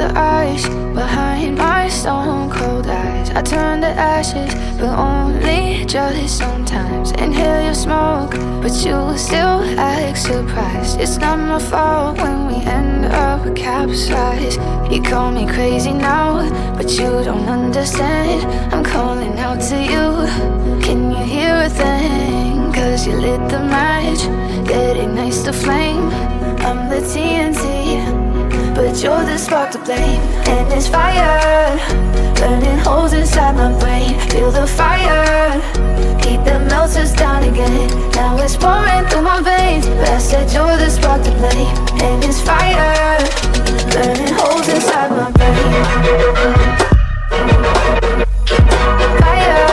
the ice behind my stone cold eyes. I turn to ashes, but only just sometimes. Inhale your smoke, but you still act surprised. It's not my fault when we end up capsized. You call me crazy now, but you don't understand. I'm calling out to you. Can you hear a thing? Cause you lit the match that ignites the flame. I'm the TNT, but you're the spark to blame. And it's fire, burning holes inside my brain. Feel the fire, heat that melts us down again. Now it's pouring through my veins, but I said you're the spark to blame. And it's fire, burning holes inside my brain.